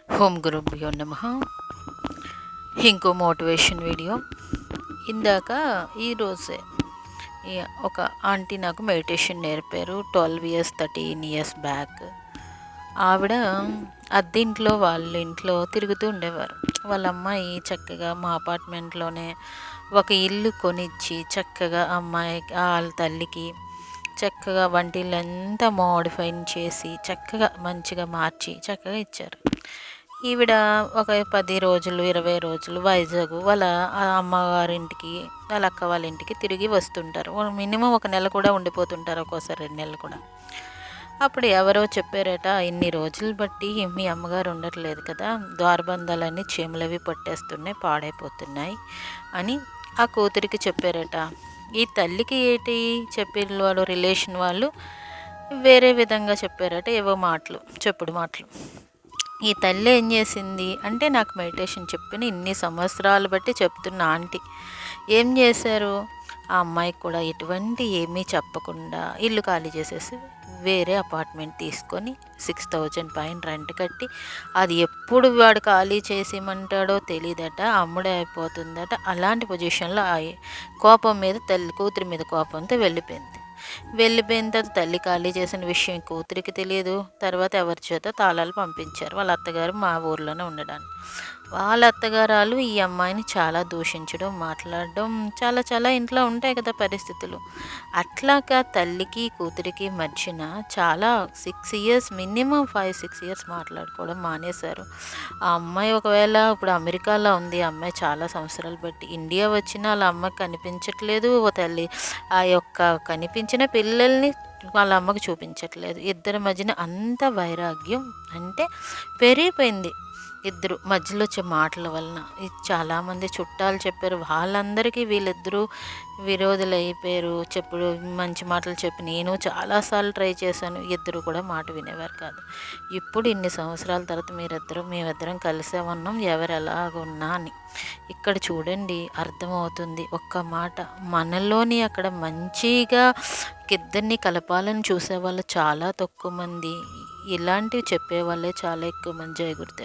ఓం గురుభ్యో నమః. ఇంకో మోటివేషన్ వీడియో. ఇందాక ఈరోజే ఒక ఆంటీ నాకు మెడిటేషన్ నేర్పారు. 12 ఇయర్స్ 13 ఇయర్స్ బ్యాక్. ఆవిడ అద్దెంట్లో వాళ్ళ ఇంట్లో తిరుగుతూ ఉండేవారు. వాళ్ళ అమ్మాయి చక్కగా మా అపార్ట్మెంట్లోనే ఒక ఇల్లు కొనిచ్చి చక్కగా అమ్మాయి వాళ్ళ తల్లికి చక్కగా వంటిల్లంతా మోడిఫై చేసి చక్కగా మంచిగా మార్చి చక్కగా ఇచ్చారు. ఈవిడ ఒక 10 రోజులు 20 రోజులు వైజాగ్ వాళ్ళ అమ్మగారింటికి వాళ్ళ అక్క వాళ్ళ ఇంటికి తిరిగి వస్తుంటారు. మినిమం ఒక నెల కూడా ఉండిపోతుంటారు, ఒక్కోసారి 2 నెలలు కూడా. అప్పుడు ఎవరో చెప్పారట, ఇన్ని రోజులు బట్టి మీ అమ్మగారు ఉండట్లేదు కదా, ద్వారబంధాలన్నీ చీమలవి పట్టేస్తున్నాయి, పాడైపోతున్నాయి అని ఆ కూతురికి చెప్పారట. ఈ తల్లికి ఏంటి చెప్పిన వాళ్ళు రిలేషన్ వాళ్ళు వేరే విధంగా చెప్పారట, ఏవో మాటలు, చెప్పుడు మాటలు. ఈ తల్లి ఏం చేసింది అంటే, నాకు మెడిటేషన్ చెప్పిన ఇన్ని సంవత్సరాలు బట్టి చెప్తున్న ఆంటీ ఏం చేశారు, ఆ అమ్మాయికి కూడా ఎటువంటి ఏమీ చెప్పకుండా ఇల్లు ఖాళీ చేసేసి వేరే అపార్ట్మెంట్ తీసుకొని 6,000 పైన రెంట్ కట్టి, అది ఎప్పుడు వాడు ఖాళీ చేసేయమంటాడో తెలియదట, అమ్ముడే అయిపోతుందట. అలాంటి పొజిషన్లో కోపం మీద కూతురి మీద కోపంతో వెళ్ళిపోయిన తర్వాత తల్లి ఖాళీ చేసిన విషయం కూతురికి తెలియదు. తర్వాత ఎవరి చేత తాళాలు పంపించారు వాళ్ళ అత్తగారు మా ఊర్లోనే ఉండడానికి. వాళ్ళ అత్తగారాలు ఈ అమ్మాయిని చాలా దూషించడం, మాట్లాడడం, చాలా చాలా ఇంట్లో ఉంటాయి కదా పరిస్థితులు. అట్లాగా తల్లికి కూతురికి మధ్యన చాలా 6 ఇయర్స్, మినిమం 5-6 ఇయర్స్ మాట్లాడుకోవడం మానేశారు. ఆ అమ్మాయి ఒకవేళ ఇప్పుడు అమెరికాలో ఉంది, ఆ అమ్మాయి చాలా సంవత్సరాలు బట్టి ఇండియా వచ్చినా వాళ్ళ అమ్మకి కనిపించట్లేదు. ఓ తల్లి ఆ యొక్క కనిపించిన పిల్లల్ని వాళ్ళ అమ్మకు చూపించట్లేదు. ఇద్దరి మధ్యన అంత వైరాగ్యం అంటే పెరిగిపోయింది. ఇద్దరు మధ్యలో వచ్చే మాటల వలన చాలామంది చుట్టాలు చెప్పారు, వాళ్ళందరికీ వీళ్ళిద్దరూ విరోధులు అయిపోయారు. చెప్పుడు మంచి మాటలు చెప్పి నేను చాలాసార్లు ట్రై చేశాను, ఇద్దరు కూడా మాట వినేవారు కాదు. ఇప్పుడు ఇన్ని సంవత్సరాల తర్వాత మేమిద్దరం కలిసే ఉన్నాం, ఎవరు ఎలాగున్నా అని. ఇక్కడ చూడండి అర్థమవుతుంది. ఒక్క మాట మనలోని అక్కడ మంచిగా ఇద్దరిని కలపాలని చూసేవాళ్ళు చాలా తక్కువ మంది, ఇలాంటివి చెప్పేవాళ్ళే చాలా ఎక్కువ మంది. జయ గురుదేవ్.